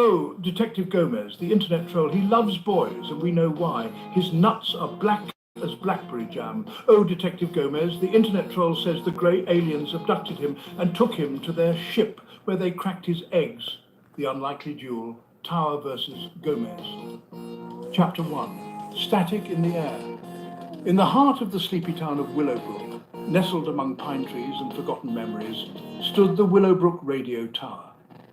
Oh, Detective Gomez, the internet troll, he loves boys, and we know why. His nuts are black as blackberry jam. Oh, Detective Gomez, the internet troll says the grey aliens abducted him and took him to their ship, where they cracked his eggs. The unlikely duel, Tower versus Gomez. Chapter 1. Static in the air. In the heart of the sleepy town of Willowbrook, nestled among pine trees and forgotten memories, stood the Willowbrook Radio Tower.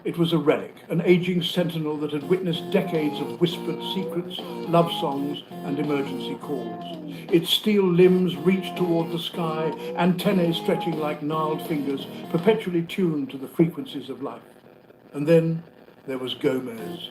It was a relic, an aging sentinel that had witnessed decades of whispered secrets, love songs, and emergency calls. Its steel limbs reached toward the sky, antennae stretching like gnarled fingers, perpetually tuned to the frequencies of life. And then there was Gomez.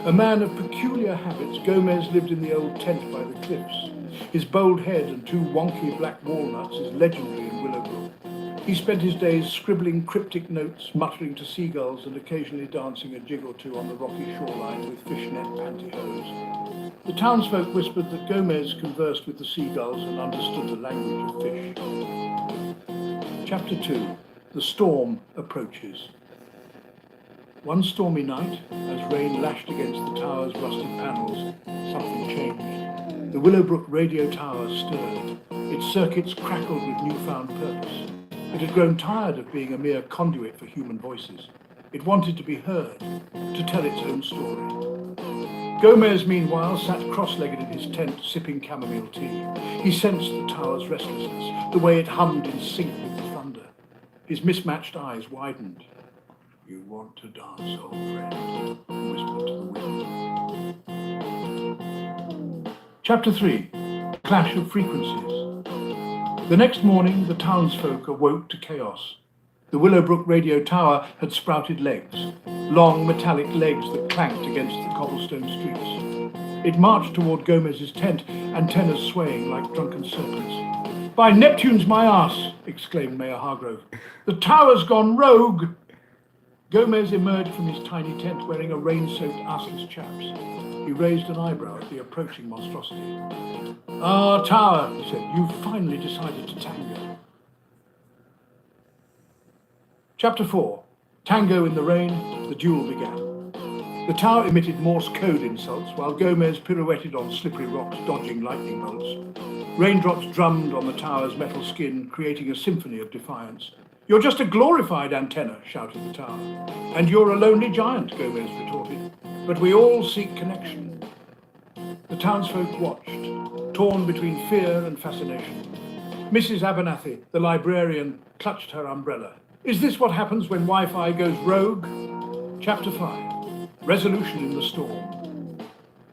A man of peculiar habits, Gomez lived in the old tent by the cliffs. His bold head and two wonky black walnuts is legendary in Willowbrook. He spent his days scribbling cryptic notes, muttering to seagulls and occasionally dancing a jig or two on the rocky shoreline with fishnet pantyhose. The townsfolk whispered that Gomez conversed with the seagulls and understood the language of fish. Chapter 2. The storm approaches. One stormy night, as rain lashed against the tower's rusted panels, something changed. The Willowbrook Radio Tower stirred. Its circuits crackled with newfound purpose. It had grown tired of being a mere conduit for human voices. It wanted to be heard, to tell its own story. Gomez, meanwhile, sat cross-legged in his tent, sipping chamomile tea. He sensed the tower's restlessness, the way it hummed in sync with the thunder. His mismatched eyes widened. "You want to dance, old friend," he whispered to the wind. Chapter 3. Clash of Frequencies. The next morning, the townsfolk awoke to chaos. The Willowbrook Radio Tower had sprouted legs, long metallic legs that clanked against the cobblestone streets. It marched toward Gomez's tent, antennas swaying like drunken serpents. "By Neptune's my arse!" exclaimed Mayor Hargrove. "The tower's gone rogue!" Gomez emerged from his tiny tent wearing a rain-soaked arseless chaps. He raised an eyebrow at the approaching monstrosity. "Ah, Tower," he said, "you've finally decided to tango." Chapter 4. Tango in the rain, the duel began. The tower emitted Morse code insults while Gomez pirouetted on slippery rocks, dodging lightning bolts. Raindrops drummed on the tower's metal skin, creating a symphony of defiance. "You're just a glorified antenna," shouted the tower. "And you're a lonely giant," Gomez retorted. "But we all seek connection." The townsfolk watched, torn between fear and fascination. Mrs. Abernathy, the librarian, clutched her umbrella. "Is this what happens when Wi-Fi goes rogue?" Chapter 5. Resolution in the storm.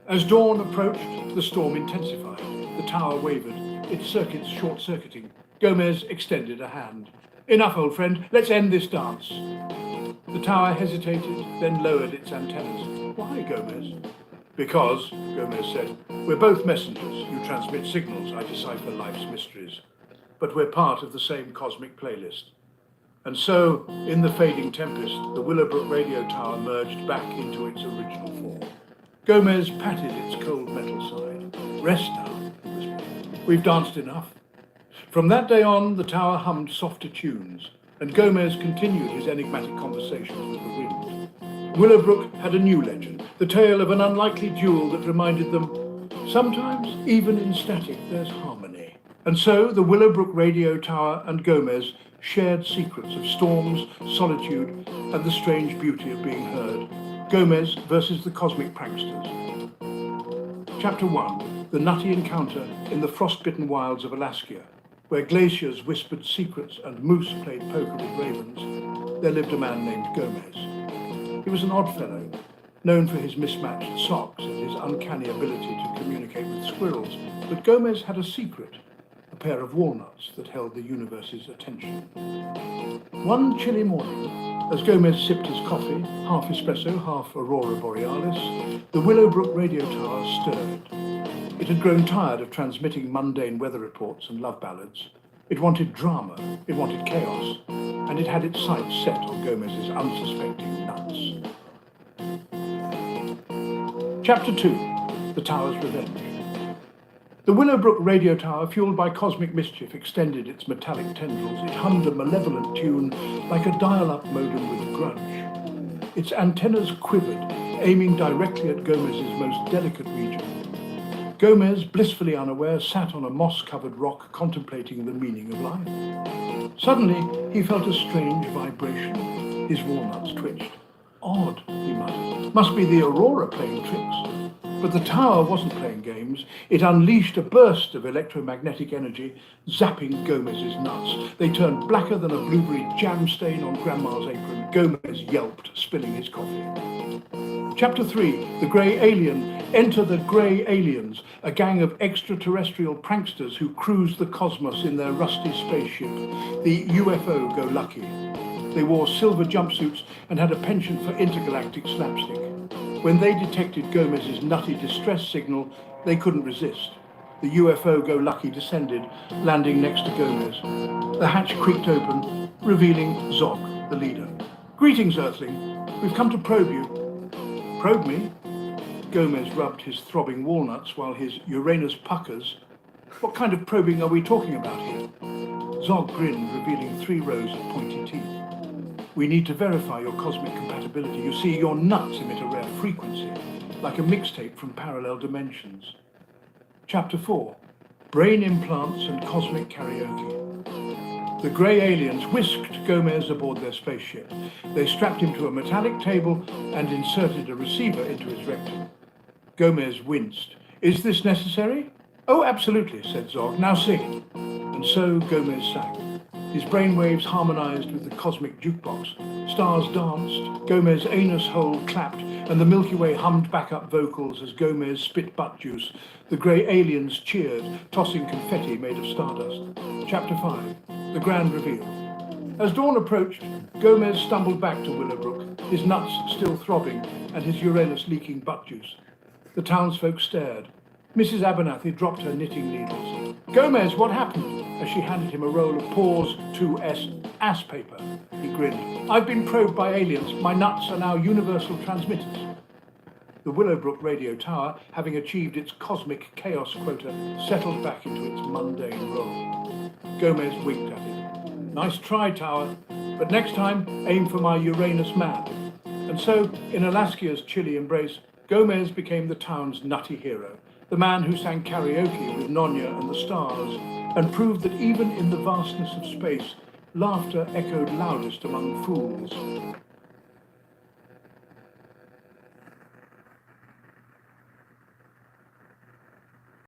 As dawn approached, the storm intensified. The tower wavered, its circuits short-circuiting. Gomez extended a hand. "Enough, old friend. Let's end this dance." The tower hesitated, then lowered its antennas. "Why, Gomez?" "Because," Gomez said, "we're both messengers. You transmit signals, I decipher life's mysteries. But we're part of the same cosmic playlist." And so, in the fading tempest, the Willowbrook Radio Tower merged back into its original form. Gomez patted its cold metal side. "Rest now," he whispered. "We've danced enough." From that day on, the tower hummed softer tunes, and Gomez continued his enigmatic conversations with the wind. Willowbrook had a new legend, the tale of an unlikely duel that reminded them, sometimes, even in static, there's harmony. And so the Willowbrook Radio Tower and Gomez shared secrets of storms, solitude, and the strange beauty of being heard. Gomez versus the cosmic pranksters. Chapter 1. The nutty encounter in the frost-bitten wilds of Alaska, where glaciers whispered secrets and moose played poker with ravens. There lived a man named Gomez. He was an odd fellow, known for his mismatched socks and his uncanny ability to communicate with squirrels. But Gomez had a secret, a pair of walnuts that held the universe's attention. One chilly morning, as Gomez sipped his coffee, half espresso, half aurora borealis, the Willowbrook Radio Tower stirred. It had grown tired of transmitting mundane weather reports and love ballads. It wanted drama, it wanted chaos, and it had its sights set on Gomez's unsuspecting nuts. Chapter 2. The Tower's Revenge. The Willowbrook Radio Tower, fueled by cosmic mischief, extended its metallic tendrils. It hummed a malevolent tune like a dial-up modem with a grudge. Its antennas quivered, aiming directly at Gomez's most delicate region. Gomez, blissfully unaware, sat on a moss-covered rock contemplating the meaning of life. Suddenly, he felt a strange vibration. His walnuts twitched. Odd, he muttered. Must be the aurora playing tricks. But the tower wasn't playing games. It unleashed a burst of electromagnetic energy, zapping Gomez's nuts. They turned blacker than a blueberry jam stain on Grandma's apron. Gomez yelped, spilling his coffee. Chapter 3, The Grey Alien. Enter the Grey Aliens, a gang of extraterrestrial pranksters who cruise the cosmos in their rusty spaceship, the UFO Go Lucky. They wore silver jumpsuits and had a penchant for intergalactic slapstick. When they detected Gomez's nutty distress signal, they couldn't resist. The UFO Go Lucky descended, landing next to Gomez. The hatch creaked open, revealing Zog, the leader. Greetings, Earthling. We've come to probe you. Probe me? Gomez rubbed his throbbing walnuts while his Uranus puckers. What kind of probing are we talking about here? Zog grinned, revealing 3 rows of pointy teeth. We need to verify your cosmic compatibility. You see, your nuts emit a rare frequency, like a mixtape from parallel dimensions. Chapter 4, Brain Implants and Cosmic Karaoke. The Grey Aliens whisked Gomez aboard their spaceship. They strapped him to a metallic table and inserted a receiver into his rectum. Gomez winced. Is this necessary? Oh, absolutely, said Zog. Now sing. And so Gomez sang. His brainwaves harmonized with the cosmic jukebox. Stars danced, Gomez's anus hole clapped, and the Milky Way hummed backup vocals as Gomez spit butt juice. The Grey Aliens cheered, tossing confetti made of stardust. Chapter 5, The Grand Reveal. As dawn approached, Gomez stumbled back to Willowbrook, his nuts still throbbing and his Uranus leaking butt juice. The townsfolk stared. Mrs. Abernathy dropped her knitting needles. Gomez, what happened? As she handed him a roll of Paws 2S ass paper. He grinned. I've been probed by aliens. My nuts are now universal transmitters. The Willowbrook radio tower, having achieved its cosmic chaos quota, settled back into its mundane role. Gomez winked at it. Nice try, tower, but next time, aim for my Uranus man. And so, in Alaskia's chilly embrace, Gomez became the town's nutty hero, the man who sang karaoke with Nonya and the stars, and proved that even in the vastness of space, laughter echoed loudest among fools.